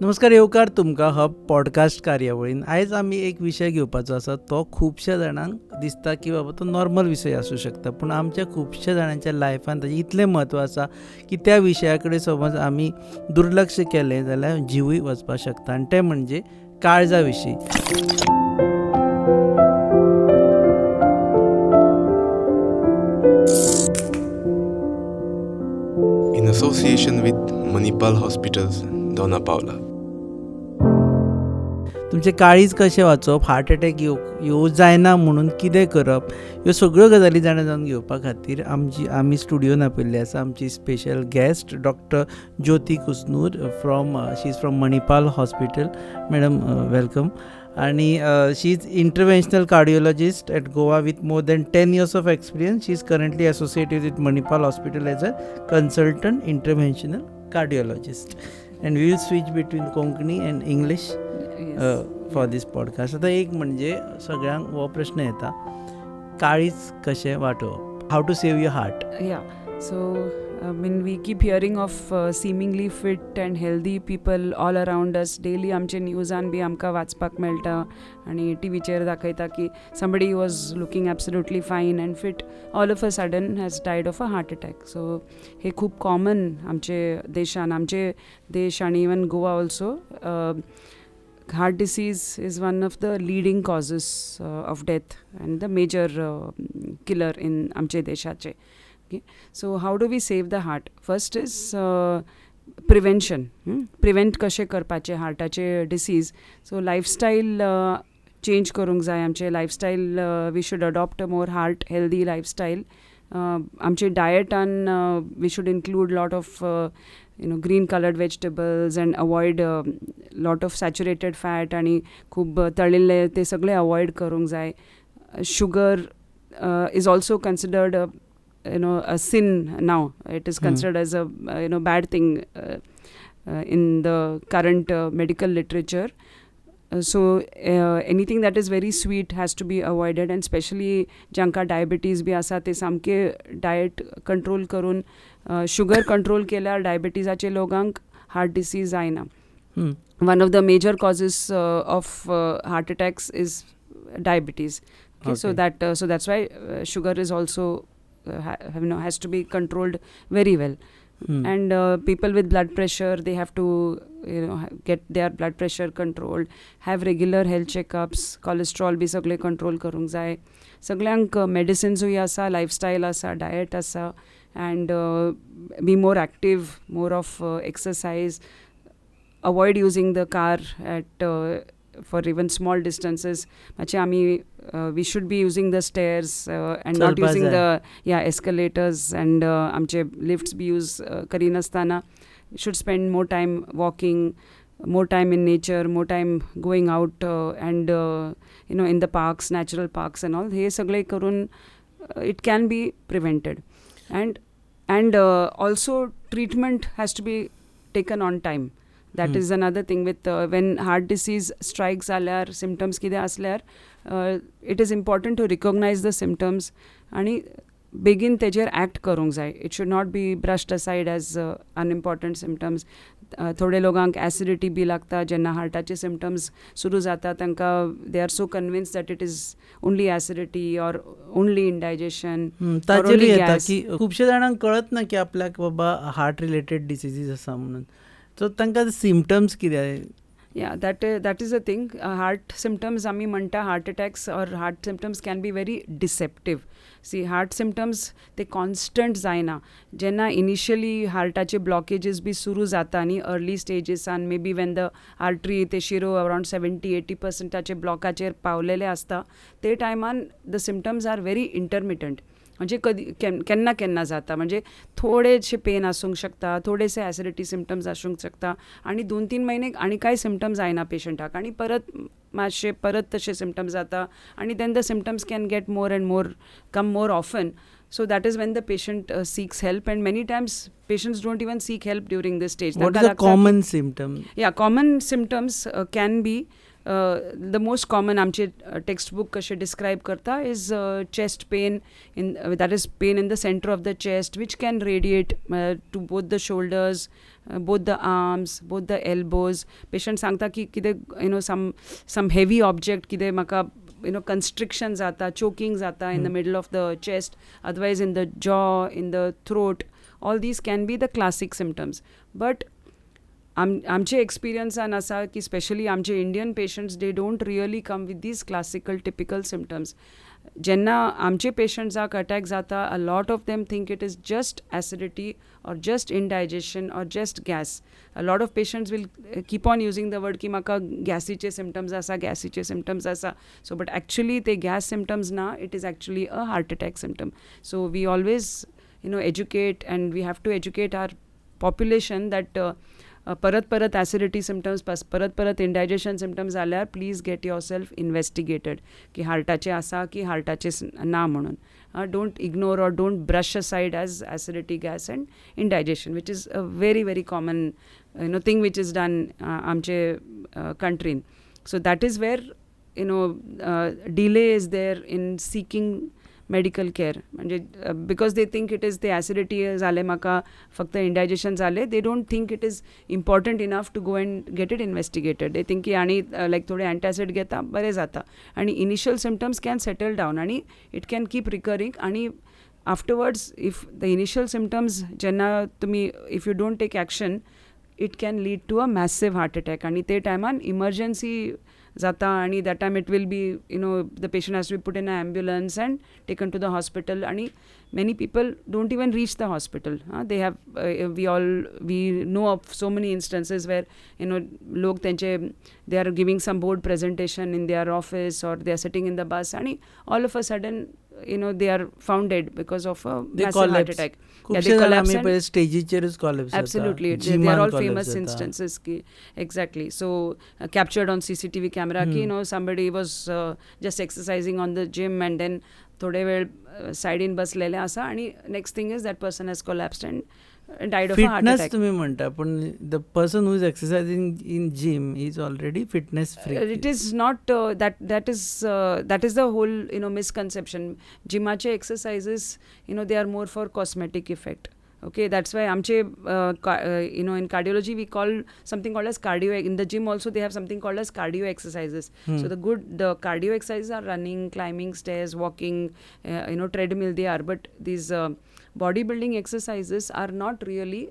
नमस्कार, येवकार तुमकां हो पॉडकास्ट कार्यावळीन. आयज आमी एक विशय घेवपाचो आसा. तो खुबश्या जाणांक दिसता की बाबा तो नॉर्मल विशय आसूं शकता, पूण आमच्या खुबश्या जाणांच्या लायफान ताजें इतलें म्हत्व आसा की त्या विशया कडेन समज आमी दुर्लक्ष केलें जाल्यार जिवूय वचपाक शकता, आनी तें म्हणजे काळजा विशीं. In association with Manipal Hospital Dona Paula. तुमचें काळीज कशें वाचप, हार्ट अटॅक येवं जायना म्हणून कितें करप, ह्यो सगळ्यो गजाली जाणा जावन घेवपा खातीर आमी स्टुडियोन आपयल्ली आसा आमची special guest doctor Jyoti Kusnoor she is from Manipal hospital. Madam, welcome. आणि she is interventional cardiologist at Goa with more than 10 years of experience. She is currently associated with Manipal Hospital as a Consultant Interventional Cardiologist. And we will switch between Konkani and English for this podcast. आता एक म्हणजे सगळ्यांक हो प्रश्न येता, काळीज कशें वाटोवप, how to save your heart. So we keep hearing of seemingly fit and healthy people all around us. Daily आमचे न्यूजान बी आमकां वाचपाक मेळटा आनी टीव्हीचेर दाखयता की somebody was looking absolutely fine and fit, all of a sudden has died of a heart attack. So हे खूब common आमचे देशान, आमचे देश आनी even Goa also. Heart disease is one of the leading causes of death and the major killer in आमचे देशाचे. Okay. So how do we save the heart? First is prevention. Prevent कशें करपाचें हार्टाचे डिसीज. सो लायफस्टायल चेंज करूंक जाय. आमचे lifestyle we should adopt a more heart healthy lifestyle. आमचे डायटान we should include lot of green colored vegetables and avoid lot of saturated fat आणि खूब तळिल्ले ते सगळे अवॉइड करूंक जाय. Sugar is also considered a sin now. It is considered as a bad thing in the current medical literature. So anything that is very sweet has to be avoided, and especially janka diabetes bhi asa te samke diet control karun sugar control keल्यार diabetesache logank heart disease जायना. One of the major causes of heart attacks is diabetes. Okay. So that's why sugar is also has to be controlled very well. And people with blood pressure, they have to get their blood pressure controlled, have regular health checkups. Cholesterol bhi sagle control karung jay. Saglyank medicines hui asa, lifestyle asa, diet asa, and be more active, more of exercise. Avoid using the car at for even small distances. We should be using the stairs and not using the escalators, and amche lifts be use kari nastana. Should spend more time walking, more time in nature, more time going out and in the parks, natural parks and all. He sagle karun it can be prevented. And also treatment has to be taken on time. That is another thing with when heart disease strikes alyar, symptoms kide aslyar, it is important to recognize the symptoms आणि begin तेजेर act करूंक जाय. It should not be brushed aside as unimportant symptoms. थोडे लोकांक acidity B लागता जेन्ना हार्टाचे symptoms सुरू जाता तांकां they are so convinced that it is only acidity or only indigestion or only gas. की खुबशे जाणांक कळत ना की आपल्याक बाबा हार्ट रिलेटेड डिसीजीस आसा म्हणून. सो तांकां सिम्पटम्स कितें? Yeah, that is a thing. Heart symptoms, आमी म्हणटा heart attacks or heart symptoms can be very deceptive. See, heart symptoms ते constant जायना. जेन्ना initially हार्टाचे blockages बी सुरू जाता न्ही early stages and maybe when the artery ते शिरो around 70-80% ब्लॉकाचेर पावलेले आसता, ते टायमान the symptoms are very intermittent. म्हणजे कधी केन्ना जाता, म्हणजे थोडेशे पेन आसूंक शकता, थोडेसे ॲसिडिटी सिम्पटम्स आसूंक शकता आणि 2-3 महिने आणि काय सिम्पटम्स जायना पेशंटाक आणि परत तशे सिम्पटम्स जाता आणि then the symptoms can get more and more come more often. So that is when the patient seeks help, and many times patients don't even seek help during this stage. What is a common symptom? Yeah, common symptoms can be the most common आमचे टेक्स्टबूक कशें describe करता is chest pain in that is pain in the centre of the chest which can radiate to both the shoulders, both the arms, both the elbows. Patient सांगता की कितें some heavy object कितें म्हाका constriction जाता, choking जाता in the middle of the chest, otherwise in the jaw, in the throat. All these can be the classic symptoms. But आमचे एक्सपिरियन्सान आसा की स्पेशली आमचे Indian patients they don't really come with these classical typical symptoms. जेन्ना आमचे पेशंट्साक attack जाता, a lot of them think it is just acidity or just indigestion or just gas. A lot of patients will keep on using the word ki maka gassiche symptoms asa. So but actually the gas symptoms na, it is actually a heart attack symptom. So we always educate, and we have to educate our population that परत acidity symptoms परत indigestion symptoms जाल्यार please get yourself investigated की हार्टाचे आसा की हार्टाचे ना म्हणून. Don't ignore or don't brush aside as acidity gas and indigestion which is a very very common thing which is done आमचे कंट्रीन. So that is where delay is there in seeking medical care. म्हणजे because they think it is ते acidity जाले म्हाका फक्त indigestion जाले, they don't think it is important enough to go and get it investigated. They think की आणि like थोडे antacid घेता बरें जाता, आणि initial symptoms can settle down आणि इट कॅन कीप रिकरिंग. आणि afterwards if the initial symptoms जेन्ना तुमी if you don't take action, it can lead to a massive heart attack. आणि ते टायमान इमर्जन्सी जाता, आणि that time it will be the patient has to be put in an ambulance and taken to the hospital, and many people don't even reach the hospital. They have we know of so many instances where log they are giving some board presentation in their office, or they are sitting in the bus, and all of a sudden they are found dead because of a massive heart attack. They collapse and stagecher's collapse. Absolutely, they are all famous instances ki, exactly. So captured on CCTV camera ki somebody was just exercising on the gym, and then thode वेळ side in बसलेले आसा, आणि next thing is that person has collapsed and died of a heart attack. Fitness तुम्ही म्हणता, पण the person who is exercising in gym is already fitness freak. It is not that is the whole misconception. Gymache exercises they are more for cosmetic effect. Okay, that's why amche in cardiology we call something called as cardio. In the gym also they have something called as cardio exercises. So the cardio exercises are running, climbing stairs, walking, treadmill they are. But these bodybuilding exercises are not really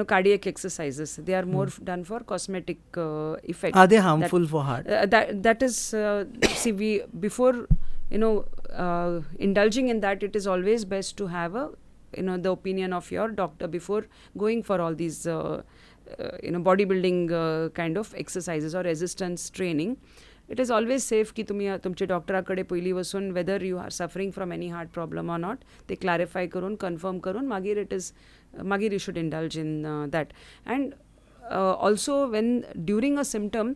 cardiac exercises. They are more done for cosmetic effect. Are they harmful for heart? That is see, we before indulging in that, it is always best to have the opinion of your doctor before going for all these bodybuilding kind of exercises or resistance training. It is always safe की तुम्ही तुमच्या डॉक्टराकडे पयलीं वचून whether you are suffering from any heart problem or not, ते clarify करून confirm करून मागीर you should indulge in that. And also when during a symptom,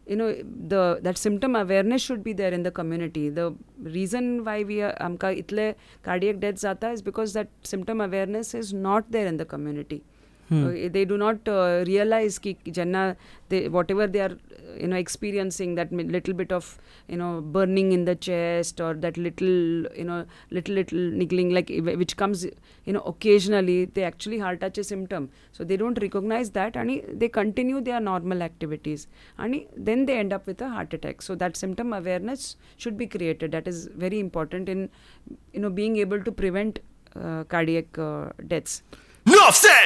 that symptom awareness should be there in the community. The reason why we amka itle cardiac death zata is because that symptom awareness is not there in the community. They do not realize ki janna whatever they are experiencing, that little bit of burning in the chest, or that little niggling, like which comes occasionally, they actually heart touch a symptom. So they don't recognize that, and they continue their normal activities, and then they end up with a heart attack. So that symptom awareness should be created. That is very important in being able to prevent cardiac deaths. Enough said!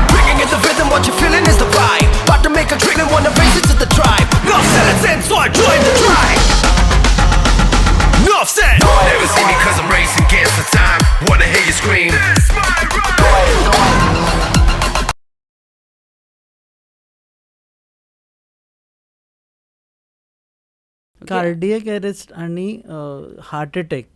Breaking in the rhythm, what you're feeling is the vibe. About to make a treatment, wanna race it to the tribe. Enough said, let's end, so I join the tribe. Enough said! Never see me cause I'm racing against the time. Wanna hear you scream. It's my right! Cardiac arrest आणि heart attack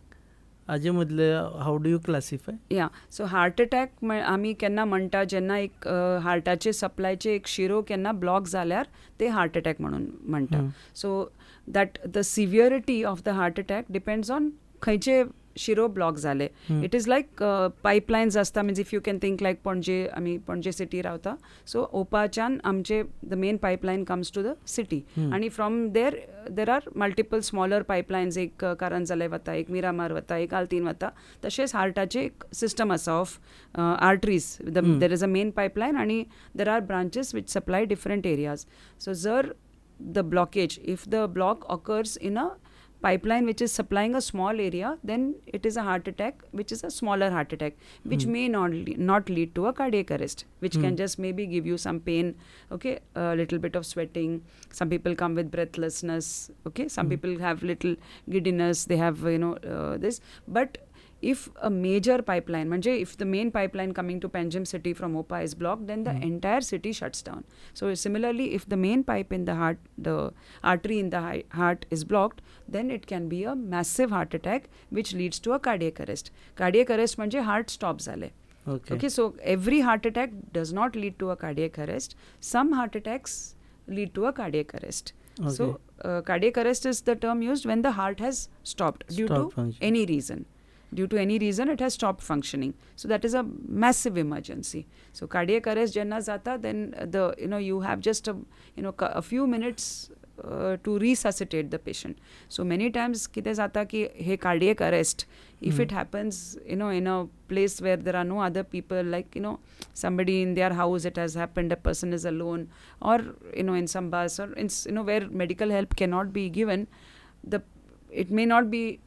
हाजे मदले how do you classify? या so heart attack आमी केन्ना म्हणटा जेन्ना एक हार्टाचे सप्लायचे एक शिरो केन्ना ब्लॉक जाल्यार ते हार्ट अटॅक म्हणून म्हणटा. So that the severity of the heart attack depends on खंयचे शिरो ब्लॉक जाले. इट इज लायक पायपलायन्स आसता. Means if you can think like Ponnje, आमी पणजे सिटी रावता, सो ओपाच्यान आमचे the main pipeline comes to the city, आनी from there are multiple smaller pipelines. एक कारंजाले वता, एक मिरामार वता, एक आल्तीन वता. तशेंच हार्टाचे एक सिस्टम आसा of arteries. There is a main pipeline आनी there are branches which supply different areas. So जर the blockage, if the block occurs in a pipeline which is supplying a small area, then it is a heart attack, which is a smaller heart attack, which may not lead to a cardiac arrest, which can just maybe give you some pain, okay, a little bit of sweating. Some people come with breathlessness, okay, some people have little giddiness, they have this. But if a major pipeline, manje if the main pipeline coming to Panjim city from Opa is blocked, then the entire city shuts down. So similarly, if the main pipe in the heart, the artery in the heart is blocked, then it can be a massive heart attack which leads to a cardiac arrest. Cardiac arrest manje heart stops zale. Okay, so every heart attack does not lead to a cardiac arrest. Some heart attacks lead to a cardiac arrest. So cardiac arrest is the term used when the heart has stopped due to any reason. Due to any reason, it has stopped functioning. So that is a massive emergency. So cardiac arrest jenna zata, then you have just a few minutes to resuscitate the patient. So many times kite zata ki he cardiac arrest, if it happens in a place where there are no other people, like somebody in their house, it has happened, a person is alone, or in some bus, or in where medical help cannot be given, it may not be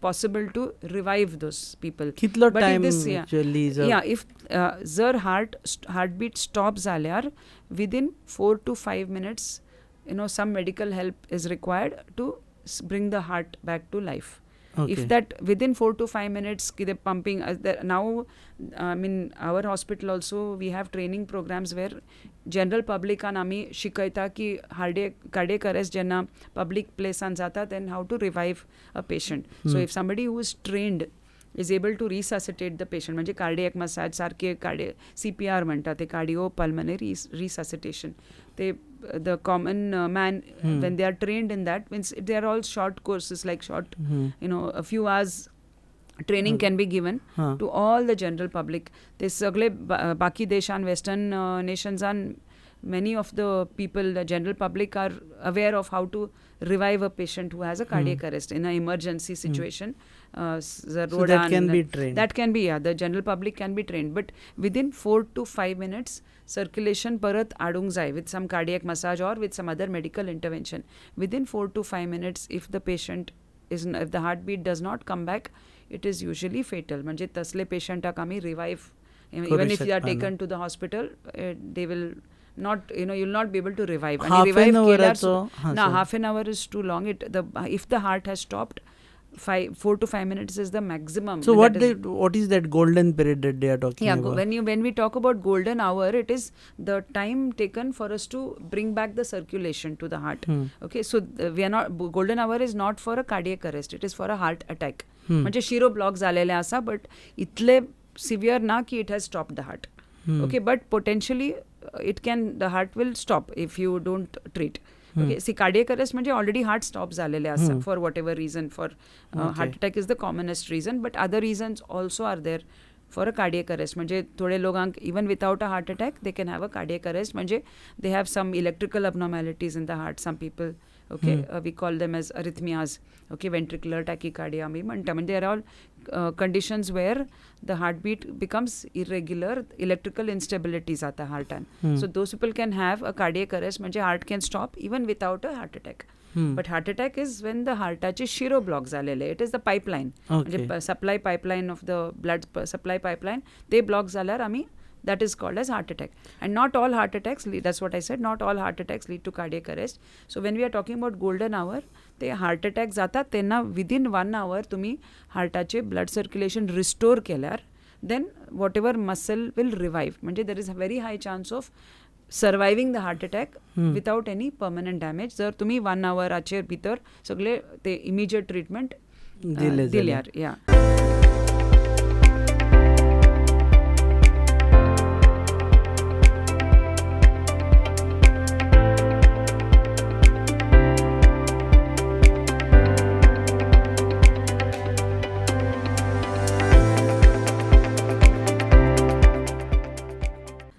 possible to revive those people. Kitlo but time this, actually is if जर heartbeat stops जाल्यार within 4 to 5 minutes some medical help is required to bring the heart back to life. If that within 4 to 5 minutes kide pumping now, I mean our hospital also we have training programs where general public an ami shikaita ki cardiac arrest jenna public place an jata, then how to revive a patient. So if somebody who is trained is able to resuscitate the patient, म्हणजे cardiac massage सारखे CPR म्हणतात, ते cardiopulmonary resuscitation, they the common man when they are trained in that, means they are all short courses, like short a few hours training can be given to all the general public. ते सगळे बाकी देशान western nations and many of the people, the general public, are aware of how to revive a patient who has a cardiac arrest in an emergency situation. So that can be trained. That can be, the general public can be trained. But within 4 to 5 minutes, circulation parat adung jai with some cardiac massage or with some other medical intervention. Within 4 to 5 minutes, if the heartbeat does not come back, it is usually fatal. म्हणजे तसले पेशंटाक आमी revive, even if they are taken to the hospital, they will not, you'll not be able to revive. And half revive an hour half an hour is too long. If the heart has stopped, 4 to 5 minutes is the maximum. So what is that golden period that they are talking about? When we talk about golden hour, it is the time taken for us to bring back the circulation to the heart. Okay, so we are not, golden hour is not for a cardiac arrest, it is for a heart attack. म्हणजे शिरो block झालेले आसा, but इतले severe ना की it has stopped the heart. Okay, but potentially the heart will stop if you don't treat. Okay, see, cardiac arrest म्हणजे already heart stop झालेले आसा for whatever reason. For heart attack is the commonest reason, but other reasons also are there for a cardiac arrest. म्हणजे थोडे लोकांक even without a heart attack they can have a cardiac arrest. म्हणजे they have some electrical abnormalities in the heart. Some people, okay, we call them as arrhythmias. Okay, ventricular tachycardia आम्ही म्हणता. म्हणजे they are all conditions where the heartbeat becomes irregular, electrical instability जाता heartan. So those people can have a cardiac arrest. म्हणजे heart can stop even without a heart attack. But heart attack is when the heartaचे शिरो block झालेले. It is the pipeline. म्हणजे supply pipeline of the blood supply pipeline, they block झाल्यार आम्ही, that is called as heart attack. And not all heart attacks lead, that's what I said, not all heart attacks lead to cardiac arrest. So when we are talking about golden hour, ते heart attack जातात त्यांना within 1 hour तुम्ही हार्टाचे blood circulation restore केल्यार, then whatever muscle will revive. म्हणजे there is a very high chance of surviving the heart attack without any permanent damage. जर तुम्ही 1 hour भितर सगळे ते immediate treatment दिल्यार.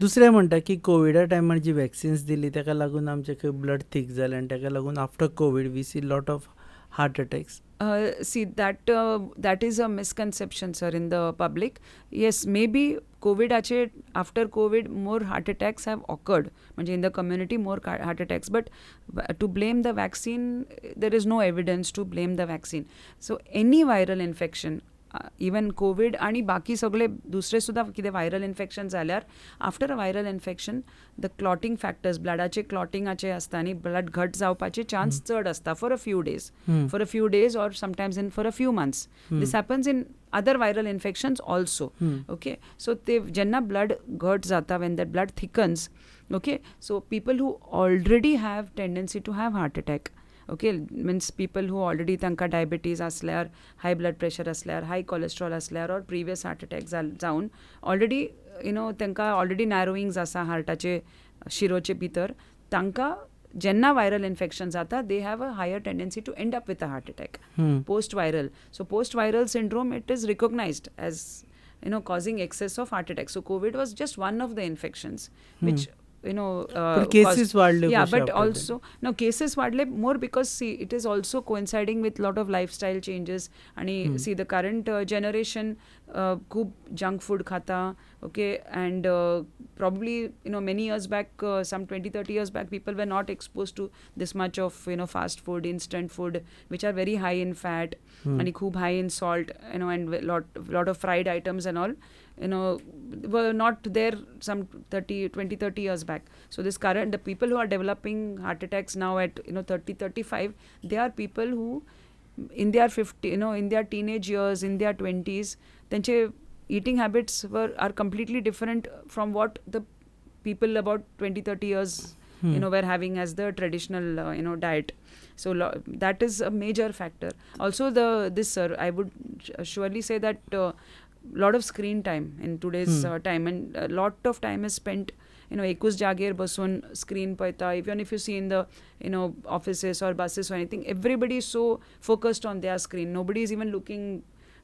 दुसरें म्हणटा की कोविडा टायमार जी वॅक्सिन्स दिली ताका लागून आमचे खंय ब्लड थीक जालें आनी ताका लागून after COVID we see lot of heart attacks. See, that is a misconception, sir, in the public. Yes, maybe after COVID, more heart attacks have occurred. In the community, more heart attacks. But to blame the vaccine, there is no evidence to blame the vaccine. So any viral infection, even COVID आणि बाकी सगळे दुसरे सुद्धा कितें viral infection जाल्यार after a viral infection the clotting factors ब्लडाचे क्लॉटिंगाचे आसता आनी ब्लड घट जावपाचे चान्स चड आसता for a few days or sometimes for a few months. This happens in other viral infections also. Okay, so jenna blood घट जाता, when that blood thickens, okay, so people who already have tendency to have heart attack, okay, means people who already तांकां diabetes असल्यार, high blood pressure असल्यार, high cholesterol असल्यार, और previous heart attack जावन already तांकां already narrowings आसा हार्टाचे शिरोचे भितर, तांकां जेन्ना वायरल इन्फेक्शन जाता they have a higher tendency to end up with a heart attack post viral. So post viral syndrome it is recognized as causing excess of heart attack. So COVID was just one of the infections which cases वाढले. Yeah, but also now cases वाढले more because see it is also coinciding with lot of lifestyle changes and see the current generation खूप junk food खाता, okay, and probably many years back, some 20-30 years back, people were not exposed to this much of fast food, instant food, which are very high in fat and खूप high in salt, and lot of fried items and all were not there some 20-30 years back. So this current, the people who are developing heart attacks now at 30-35, they are people who in their 50, in their teenage years, in their 20s, त्यांचे eating habits are completely different from what the people about 20-30 years were having as the traditional diet. So that is a major factor. Also this sir, I would surely say that lot of screen time in today's time, and a lot of time is spent एकूच जागेर बसून screen पळयता. Even if you see in the offices or buses or anything, everybody is so focused on their screen. Nobody is even looking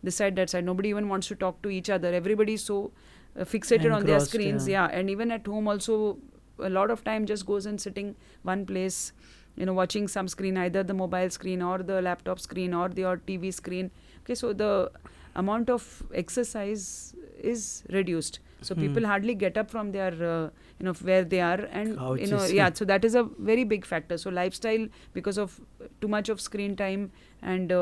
this side, that side. Nobody even wants to talk to each other. Everybody is so fixated on their screens. Yeah, and even at home also a lot of time just goes in sitting one place, watching some screen, either the mobile screen or the laptop screen or the TV screen. Okay, so the amount of exercise is reduced. So people hardly get up from their where they are, and so that is a very big factor. So lifestyle, because of too much of screen time, and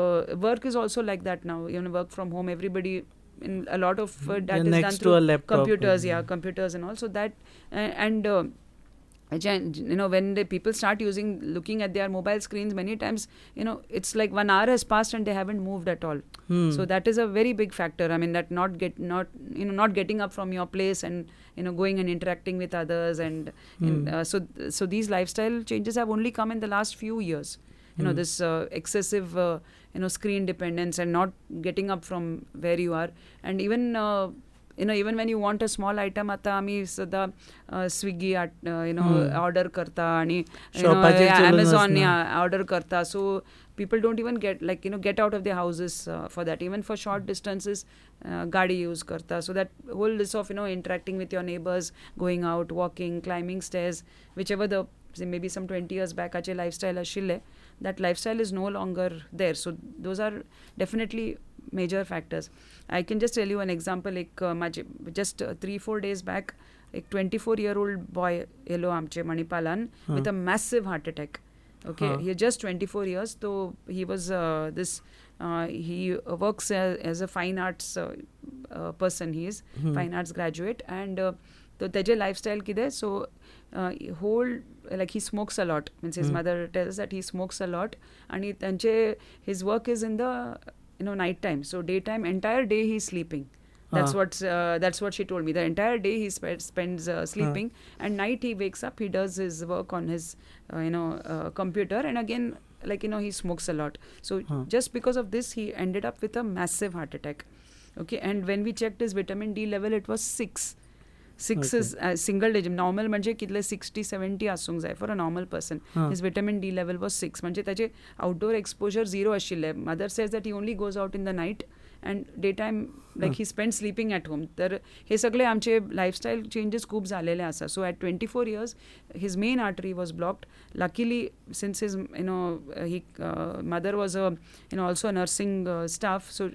work is also like that now. Work from home, everybody in a lot of that is done through computers, computers and all. So that and when the people start looking at their mobile screens, many times it's like 1 hour has passed and they haven't moved at all. So that is a very big factor. I mean, that not getting up from your place and going and interacting with others, and so these lifestyle changes have only come in the last few years. This excessive screen dependence and not getting up from where you are, and even even when you want a small item, आता आम्ही सदा Swiggy order करता आणि Amazon order करता. So people don't even get out of their houses for that. Even for short distances, गाडी use करता. So that whole list of interacting with your neighbors, going out, walking, climbing stairs, whichever the maybe some 20 years back ache lifestyle ashile, that lifestyle is no longer there. So those are definitely major factors. I can just tell you an example. Just 3-4 days back, a 24-year-old boy yellow amche Manipalan with a massive heart attack. Okay, he just 24 years. So he was he works as a fine arts person. He is fine arts graduate, and so तेजे lifestyle कितें, so he smokes a lot. Means his mother tells that he smokes a lot, and his work is in the night time. So daytime, entire day he's sleeping. That's what she told me. The entire day he spends sleeping, and night he wakes up, he does his work on his computer, and again he smokes a lot. So just because of this he ended up with a massive heart attack. Okay, and when we checked his vitamin D level, it was 6. 6 is single digit. Normal म्हणजे कितले 60-70 आसूंक जाय for a normal person. His vitamin D level was 6. म्हणजे ताचे outdoor exposure 0 आशिल्ले. Mother says that he only goes out in the night and day time like he spend sleeping at home. तर हे सगळे आमचे लाईफस्टाईल चेंजेस खूप झालेले आसा. So at 24 years his main artery was blocked. Luckily, since his mother was also a nursing staff, so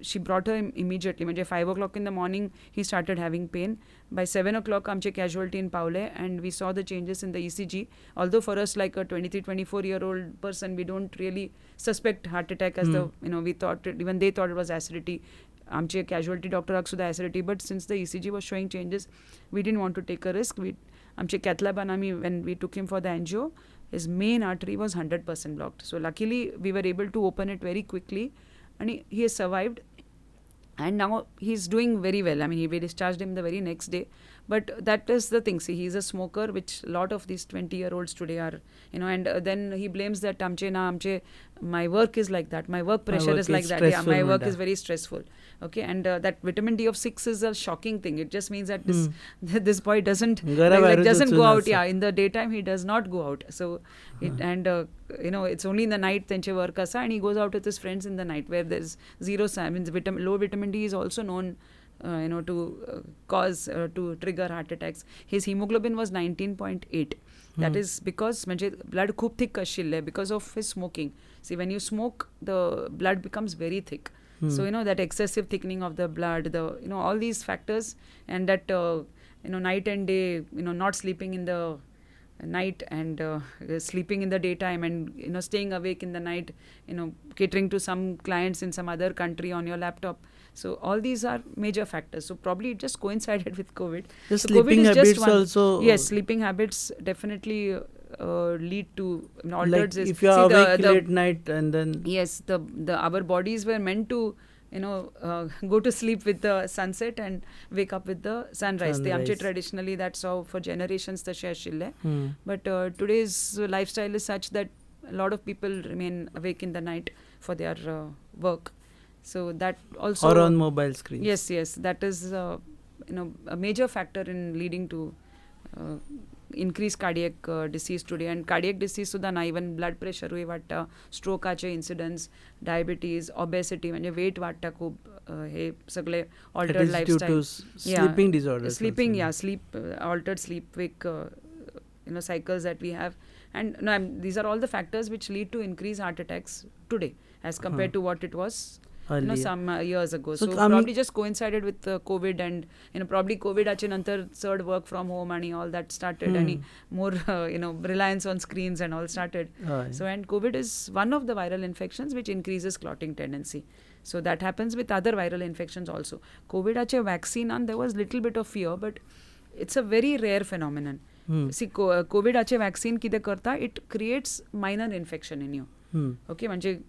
she brought her immediately. म्हणजे 5 o'clock in the morning he started having pain. By 7 o'clock आमचे casualty in Paule, and we saw the changes in the ECG. Although for us, like a 23-24-year-old person, we don't really suspect heart attack as we thought, even they thought it was acidity. आमचे casualty doctor सुद्धा acidity, but since the ECG was showing changes, we didn't want to take a risk. आमचे cath lab when we took him for the angio, his main artery was 100% blocked. So luckily we were able to open it very quickly, and he has survived. And now he's doing very well. I mean, we discharged him the very next day. But that is the thing. See, he's a smoker, which a lot of these 20-year-olds today are, and then he blames that my work is like that. My work pressure is like that. Yeah, my work is very stressful. Okay, and that vitamin D of 6 is a shocking thing. It just means that this boy doesn't go out. Yeah, in the daytime he does not go out. So, it's only in the night त्यांचे work asa, and he goes out with his friends in the night where there's zero signs. Low vitamin D is also known to cause to trigger heart attacks. His hemoglobin was 19.8. That is because blood खूप thick आशिल्ले because of his smoking. See, when you smoke, the blood becomes very thick. So that excessive thickening of the blood, all these factors, and that night and day, not sleeping in the night and sleeping in the daytime, and staying awake in the night, catering to some clients in some other country on your laptop. So all these are major factors. So probably it just coincided with COVID. The so sleeping COVID is habits just one. Also. Yes, sleeping habits definitely lead to altered. Like if you are awake late night and then. Yes, our bodies were meant to go to sleep with the sunset and wake up with the sunrise. Traditionally that's how for generations the ashille. But today's lifestyle is such that a lot of people remain awake in the night for their work. So that also, or on mobile screens. Yes, that is a major factor in leading to increased cardiac disease today. And cardiac disease सुद्धा ना, even blood pressure हुई वाटता, strokeचे incidents, diabetes, obesity, म्हणजे weight वाटता खूप, हे सगळे altered lifestyle. Due to sleeping disorders. Sleeping, sleep, altered sleep wake cycles that we have. And these are all the factors which lead to increased heart attacks today as compared to what it was some years ago. So probably just coincided with COVID, and probably COVID ache nantar third work from home and all that started, and more reliance on screens and all started. So, and COVID is one of the viral infections which increases clotting tendency. So that happens with other viral infections also. COVID ache vaccine, and there was little bit of fear, but it's a very rare phenomenon. See, COVID ache vaccine kide karta, it creates minor infection in you. Okay, म्हणजे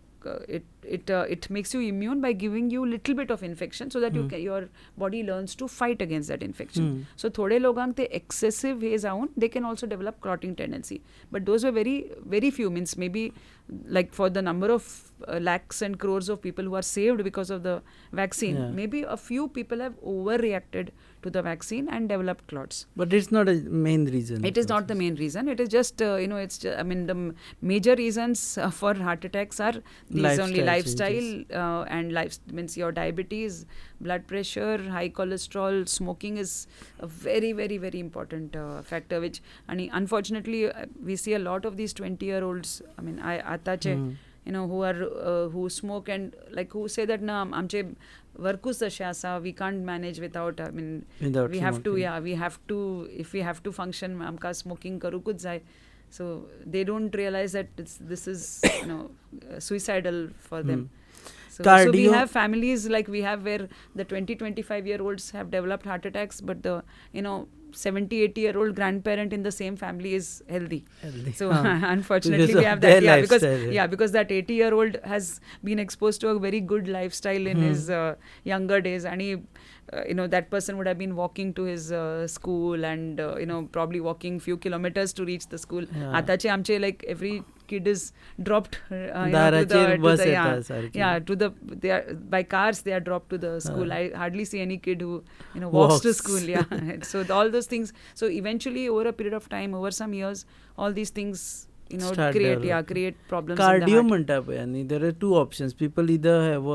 it makes you immune by giving you little bit of infection so that your body learns to fight against that infection. So थोडे लोकांक ते excessive हे जाऊन they can also develop clotting tendency, but those were very very few. Means maybe like for the number of lakhs and crores of people who are saved because of the vaccine, maybe a few people have overreacted to the vaccine and developed clots. But it's not a main reason. It is not the main reason. It is just it's just, I mean, the major reasons for heart attacks are these only lifestyle and means your diabetes, blood pressure, high cholesterol, smoking is a very very very important factor, which, and unfortunately we see a lot of these 20-year-olds, I mean who smoke and like who say that na amche workus तशे आसा, we can't manage without, I mean without we have smoking. we have to, if we have to function amka smoking करूकूच जाय. So they don't realize that this is suicidal for them. So we have families like we have where the 20-25-year-olds have developed heart attacks, but the 70-80-year-old grandparent in the same family is healthy. So unfortunately we have that, because that 80-year-old has been exposed to a very good lifestyle in his younger days, and he that person would have been walking to his school and probably walking few kilometers to reach the school. Atache amche like every kid is dropped by cars they are dropped to the school. I hardly see any kid who walks to school. So all those things, so eventually over a period of time, over some years, all these things Start create problems. Cardio म्हणटा पळय आनी there are two options. People either have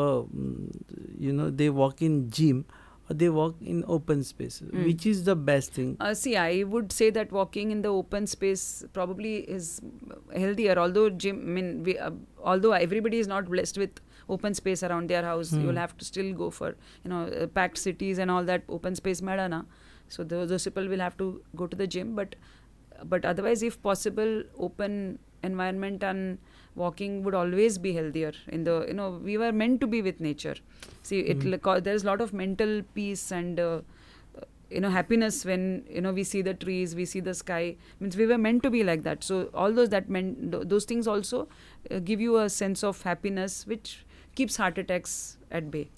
they walk in gym or they walk in open space. Which is the best thing? See, I would say that walking in the open space probably is healthier. Although although everybody is not blessed with open space around their house, you will have to still go for packed cities and all that open space medana. So those people will have to go to the gym, but otherwise, if possible, open environment and walking would always be healthier. In the we were meant to be with nature. See, there's a lot of mental peace and happiness when we see the trees, we see the sky. Means we were meant to be like that. So all those things also give you a sense of happiness, which keeps heart attacks at bay.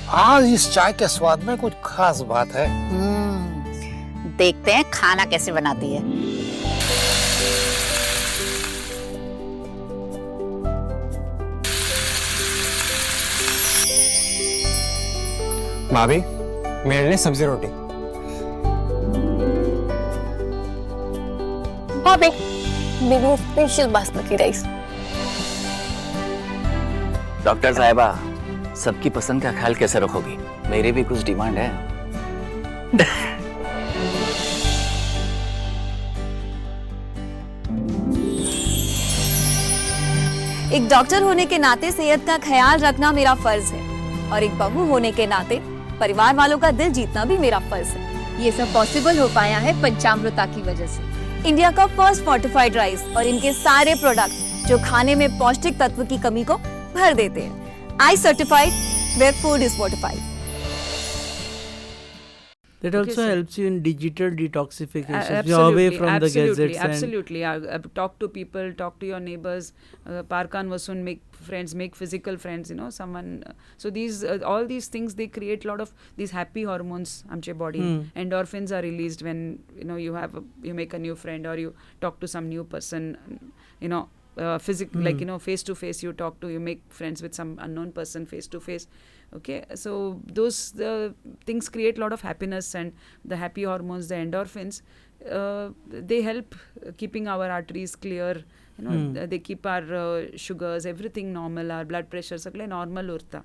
आज इस चाय के स्वाद में कुछ खास बात है। देखते हैं खाना कैसे बनाती है। भाभी, मेरे लिए सब्जी रोटी। भाभी, मेरे लिए स्पेशल बासमती राइस। डॉक्टर साहिबा, सबकी पसंद का ख्याल कैसे रखोगी? मेरी भी कुछ डिमांड है। एक डॉक्टर होने के नाते सेहत का ख्याल रखना मेरा फर्ज है और एक बहू होने के नाते परिवार वालों का दिल जीतना भी मेरा फर्ज है। ये सब पॉसिबल हो पाया है पंचामृता की वजह से। इंडिया का फर्स्ट फोर्टिफाइड राइस और इनके सारे प्रोडक्ट जो खाने में पौष्टिक तत्व की कमी को भर देते हैं। I certified where food is fortified. That also helps you in digital detoxification. Absolutely, You're away from the gadgets. Absolutely. Talk to people, talk to your neighbors. Parkan Vasun, make friends, make physical friends. Someone. So these all these things, they create a lot of these happy hormones in your body. Endorphins are released when you make a new friend or you talk to some new person. Face to face, you talk to, you make friends with some unknown person face to face. Okay, so those things create a lot of happiness, and the happy hormones, the endorphins, they help keeping our arteries clear. They keep our sugars, everything normal, our blood pressure, sagle normal urta.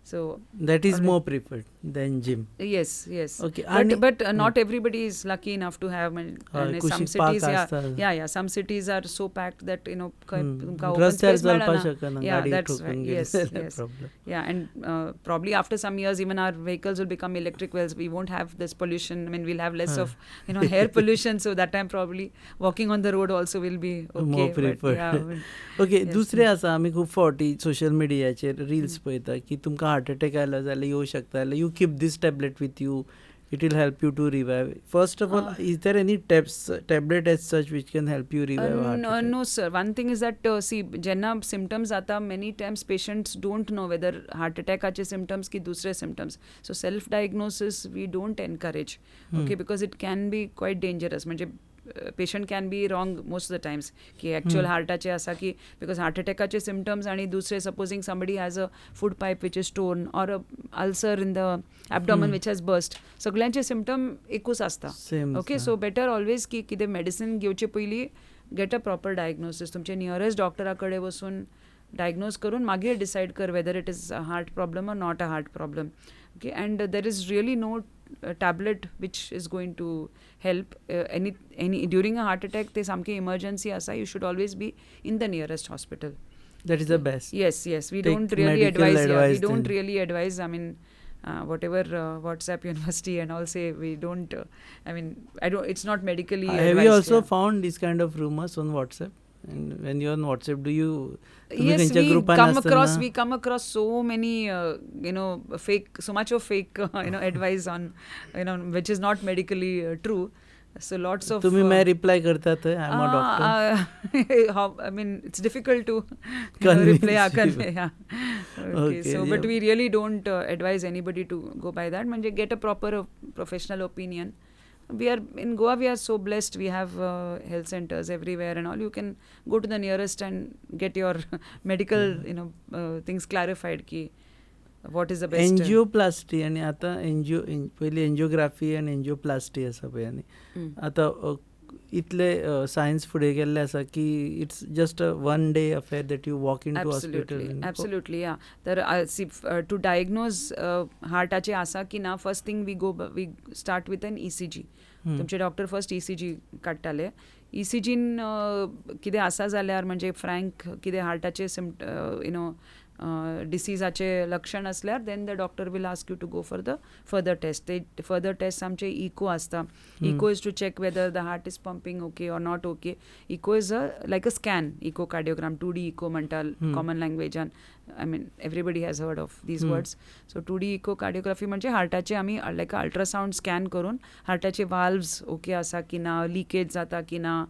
So that is more preferred than gym. Yes. Okay, but not everybody is lucky enough to have. Some cities, some cities are so packed that open space badana. Yeah, that's right. Yes. Yeah, and probably after some years, even our vehicles will become electric vehicles. We won't have this pollution. I mean, we'll have less of air pollution. So that time probably walking on the road also will be okay. More preferred. Okay, दुसरे आसा आमी खूब फावटी social मिडियाचेर reels पळयता की तुमकां heart attack आयलो जाल्यार येवं शकता जाल्यार you keep this tablet with you, it will help you to revive. First of all, is there any tablet as such which can help you revive heart attack? No sir, one thing is that see jenna symptoms aata, many times patients don't know whether heart attack ache symptoms ki dusre symptoms, so self diagnosis we don't encourage. Okay, because it can be quite dangerous. Manje patient can be wrong most of the times ki actual heart ache asa ki, because heart attack ache symptoms आणि दुसरे supposing somebody has a food pipe which is torn or a ulcer in the abdomen which has burst, सगळ्यांचे symptom एकूच असता. Okay, so better always की कितें medicine घेवचे पयली get a proper diagnosis. तुमचे nearest डॉक्टराकडे बसून diagnose करून मागीर decide कर whether it is a heart problem or not a heart problem. Okay, and there is really no tablet which is going to help any during a heart attack. Te samke emergency asa, you should always be in the nearest hospital. That is the best. Yes, we don't really advise. We don't really advise. I mean, whatever WhatsApp University and all say, we don't. It's not medically advised. Have you also found these kind of rumors on WhatsApp? And when you're on WhatsApp, do you? Yes, we come across so many, fake, so much of fake, advice on, which is not medically true. So lots of. तुम्ही मैं reply करता था. I'm a doctor. I mean, it's difficult to reply. Convey. Yeah. Okay. So, but we really don't advise anybody to go by that. Manje get a proper professional opinion. In Goa, we are so blessed. We have health centers everywhere and all. You can go to the nearest and get your medical, things clarified. Ki what is the best? Angioplasty आणि आता पहिले angiography and angioplasty असं पळय आता इतले science फुडें गेल्ले आसा की it's just a one day affair that you walk into hospital. Absolutely yeah. तर टू डायग्नोज हार्टाचे आसा की ना, first thing we start with an ECG. तुमचे डॉक्टर फर्स्ट ECG काडटाले. ECGन कितें आसा जाल्यार म्हणजे फ्रँक कितें हार्टाचे डिसीजाचे लक्षण असल्यार then the doctor will ask you to go for the further test. ते फर्दर टेस्ट आमचे इको आसता. Echo is to check whether the heart is pumping okay or not okay. Echo is like a scan. Echocardiogram 2D echo म्हणटा common लँग्वेजान. I mean everybody has heard of these words. So 2D echocardiography म्हणजे हार्टाचे आमी लायक ultrasound scan करून हार्टाचे valves okay आसा की ना, leakage जाता की ना,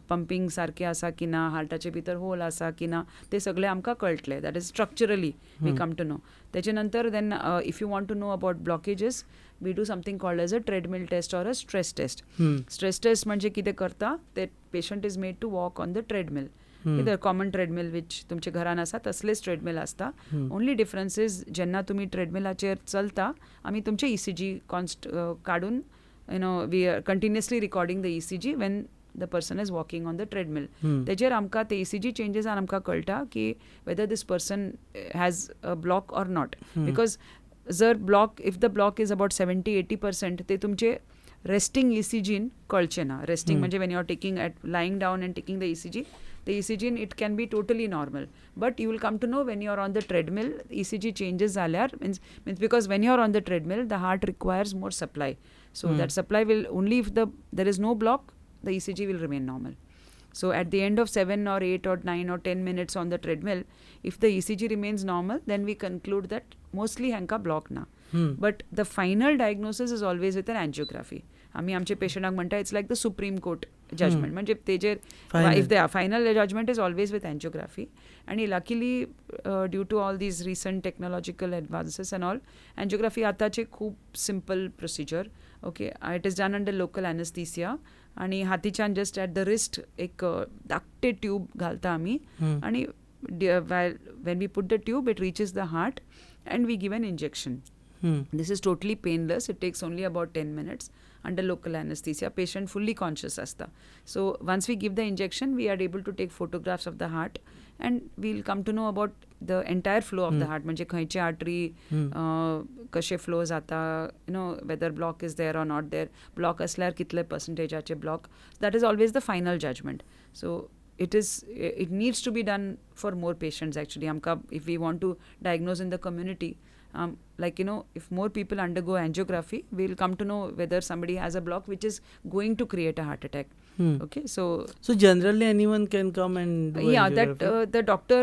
पंपिंग सारकें आसा की ना, हार्टाचे भितर होल आसा की ना, ते सगळे आमकां कळटले. That is structurally we come to know. त्याचे नंतर then if you want to know about blockages we do something called as a treadmill test or a stress test. Stress test म्हणजे कितें करता ते patient is made to walk on the treadmill. कितें common treadmill which तुमच्या घरान आसा तसलेच treadmill आसता. ओन्ली डिफरन्स इज जेन्ना तुमी ट्रेडमिलाचेर चलता आमी तुमचे ECG काडून we are continuously recording the ECG when the person is walking on the treadmill. तेजेर आमकां ते ECG चेंजेस आमकां कळटा की whether this person has a block or not. Because जर block if the block is about 70-80% ते तुमचे resting ECGन कळचे ना. रेस्टिंग म्हणजे when you are taking at lying down and taking the ECG, the ECGन it can be totally normal. But you will come to know when you are on the treadmill ECG changes जाल्यार means because when you are on the treadmill the heart requires more supply. So that supply will only if there is no block the ECG will remain normal. So at the end of 7 or 8 or 9 or 10 minutes on the treadmill, if the ECG remains normal, then we conclude that mostly hanka block na. But the final diagnosis is always with an angiography. आम्ही आमचे पेशंटाक म्हणटा it's like the Supreme Court judgement. म्हणजे तेजेर if the final judgement is always with angiography. आणि luckily due to all these recent technological advances and all, angiography आतांचे खूप simple procedure. Okay, it is done under local anaesthesia. आणि हातीच्यान just at the wrist एक धाकटे tube घालता आमी आणि when we put the tube it reaches the heart and we give an injection. This is totally painless. It takes only about 10 minutes under local anesthesia. Patient fully conscious asta. So once we give the injection, we are able to take photographs of the heart and we'll come to know about the entire flow of the heart. म्हणजे खंयचे artery कशे flow जाता, whether block is there or not there. Block असल्यार कितले percentageaचे block. That is always the final judgment. So it needs to be done for more patients actually. If we want to diagnose in the community, if more people undergo angiography, we'll come to know whether somebody has a block which is going to create a heart attack. Okay, so generally anyone can come and do that the doctor,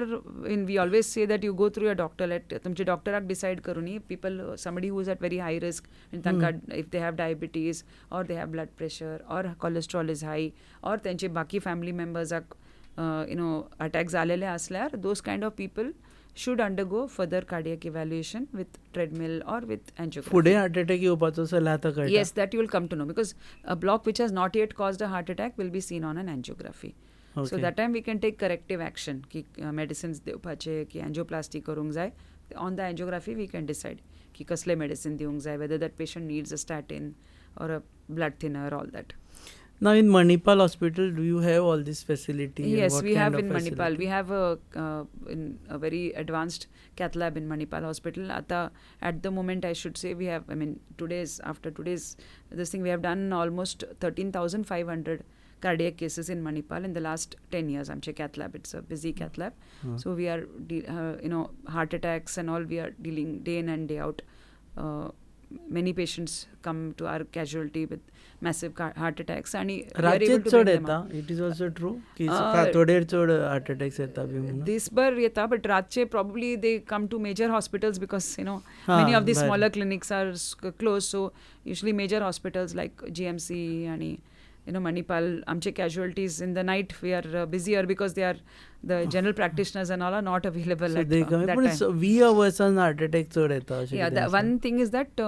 we always say that you go through your doctor. Let tumche doctor ak decide karuni. People, somebody who is at very high risk, if they have diabetes or they have blood pressure or cholesterol is high or त्यांचे बाकी family members attack झालेले असल्यार, those kind of people should undergo further cardiac evaluation with treadmill or with angiography. पुढे heart attack येवपाचो आसल्यार आता कळटा. Yes, that you will come to know because a block which has not yet caused a heart attack will be seen on an angiography. Okay. So that time we can take corrective action ki medicines दिवपाचे की angioplasty करूंक जाय. On the angiography we can decide ki कसले medicine दिवंक जाय, whether that patient needs a statin or a blood thinner, all that. Now in Manipal Hospital, do you have all this facility? Yes, we have in Manipal. We have a very advanced cath lab in Manipal Hospital. At the moment, I should say we have. After today's this thing, we have done almost 13,500 cardiac cases in Manipal in the last 10 years. Amche cath lab, it's a busy cath lab. So we are, heart attacks and all. We are dealing day in and day out. Many patients come to our casualty with massive heart attacks and we are able to bring them up. It is also true ki थोडेर चड heart attacks येता B म्हणून. This bar येता, but रातचे probably they come to major hospitals because many of the smaller clinics are closed. So usually major hospitals like GMC and Manipal, amche casualties in the night we are busier because they are the general practitioners and all are not available so at they come that time. So we are heart attack चड येता. Yeah, the one thing is that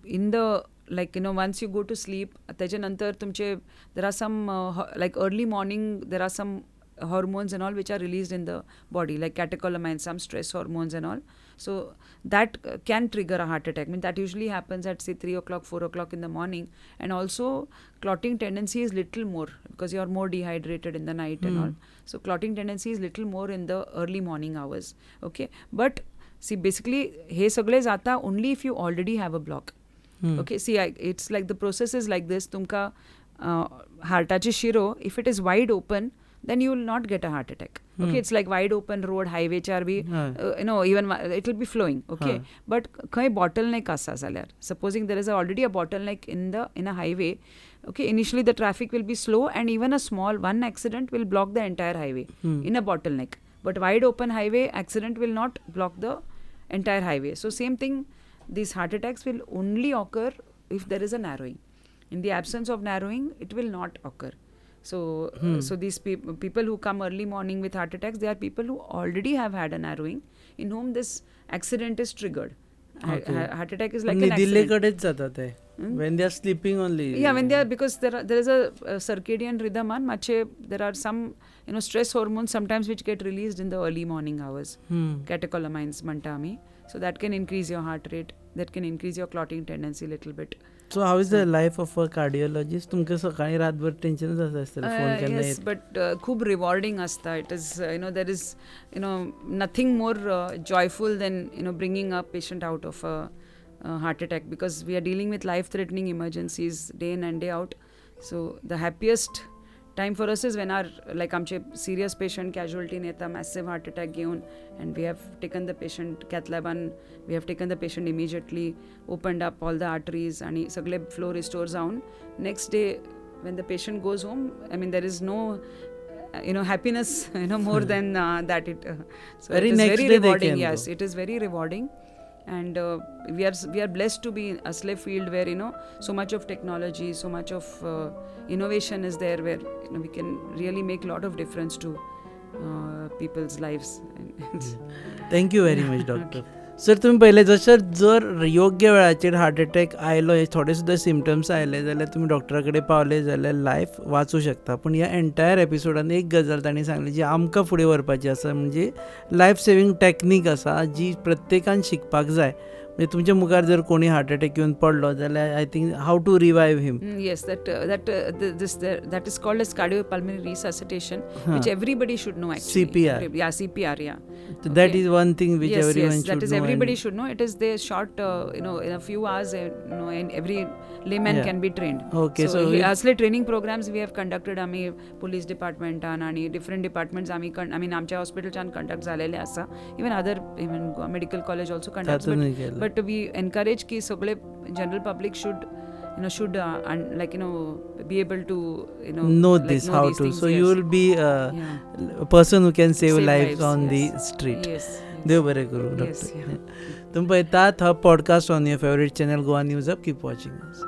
in the once you go to sleep त्याच्या नंतर तुमचे there are some like early morning there are some hormones and all which are released in the body like catecholamines, some stress hormones and all. So that can trigger a heart attack. I mean, that usually happens at say 3 o'clock, 4 o'clock in the morning. And also clotting tendency is little more because you're more dehydrated in the night and all. So clotting tendency is little more in the early morning hours. Okay. But see, basically, हे सगळे जाता only if you already have a block. Okay, see, it's like the process is like this. तुमका हार्टाची शिरो, if it is wide open, then you will not get a heart attack. Okay, it's like wide open road, highway चार भी, even it will be flowing. Okay, but खंय bottleneck आसा जाल्यार, supposing there is already a bottleneck in a highway. Okay, initially the traffic will be slow, and even a small one accident will block the entire highway in a bottleneck. But wide open highway accident will not block the entire highway. So same thing, these heart attacks will only occur if there is a narrowing. In the absence of narrowing, it will not occur. So, so these people who come early morning with heart attacks, they are people who already have had a narrowing, in whom this accident is triggered. Heart attack is like an accident. When they are sleeping only. Yeah, when they are, because there is a circadian rhythm and there are some stress hormones sometimes which get released in the early morning hours. Catecholamines mantami. So that can increase your heart rate. That can increase your clotting tendency a little bit. So how is the life of a cardiologist? तुमका सकाळी रातभर टेन्शनच असतं phone केला. Yes, but खूप rewarding असता. It is there is nothing more joyful than bringing a patient out of a heart attack, because we are dealing with life-threatening emergencies day in and day out. So the happiest time for us is when our आमचे serious patient casualty नेता massive heart attack घेऊन, and we have taken the patient cath lab and we have taken the patient immediately, opened up all the arteries and सगळे flow restore जाऊन. Next day when the patient goes home, I mean there is no happiness more than that. So it is very rewarding. Yes, it is very rewarding. And we are blessed to be in Asle field where so much of technology, so much of innovation is there, where we can really make a lot of difference to people's lives. Thank you very much, doctor. Sir तुम्ही पहिले जर योग्य वेळाचेर heart attack आयलो, थोडे सुद्दां symptoms आयले जाल्यार तुम्ही डॉक्टरा कडेन पावले जाल्यार लायफ वाचूं शकता. पण ह्या एंटायर एपिसोडान एक गजाल तांणी सांगली जी आमकां फुडें व्हरपाची आसा, म्हणजे लायफ सेवींग टॅक्नीक आसा जी प्रत्येकान शिकपाक जाय. म्हणजे तुमच्या मुखार जर कोणी हार्ट अटॅक येवन पडलो जाल्यार I think how to revive him. Yes, that is called as cardiopulmonary resuscitation, which everybody should know actually. CPR. Yeah, CPR. Yeah. So that is one thing which everyone should know. That is everybody should know. It is the short, in a few hours, and every layman can be trained. Okay, so asle training programs we have conducted. आम्ही police department आणि different departments आमच्या hospitalच्यान conduct झालेले आसा. Even other medical college also conducts. But we encourage ki sagle general public should be able to know this, how to. So you will be a person who can save lives on the street. Yes. देव बरें करूं doctor. तुम्ही पळयतात हा podcast on your favourite channel Goa news up. Keep watching us.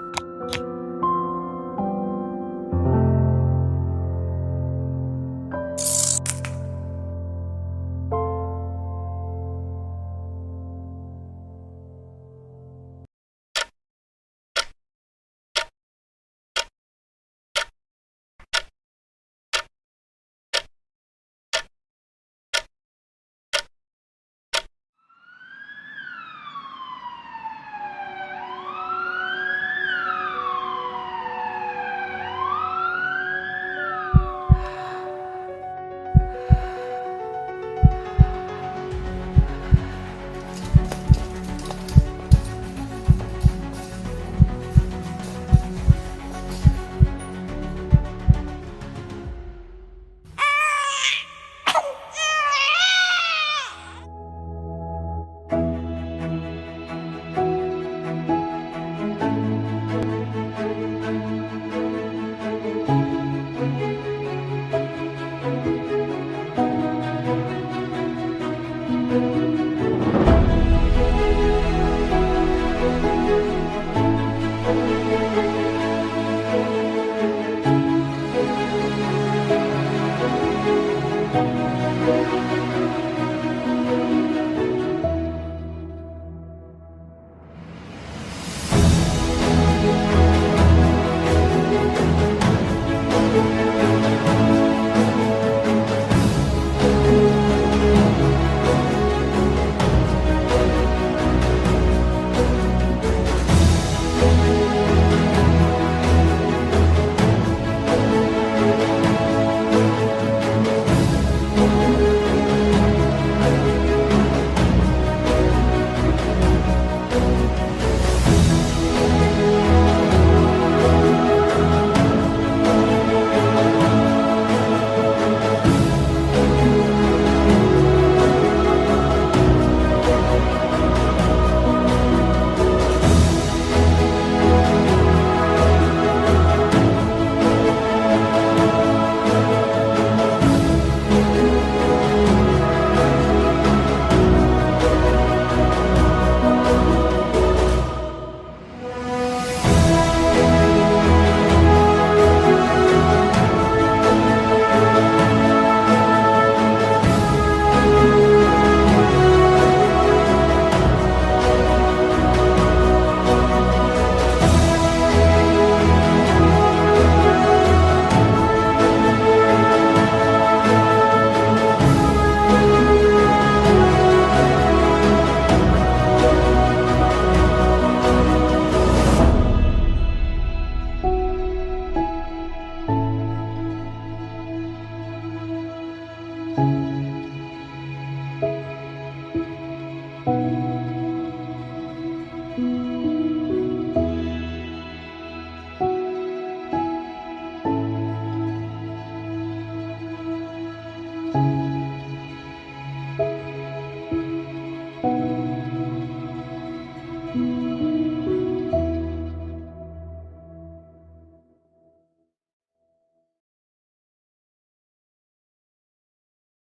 हैं।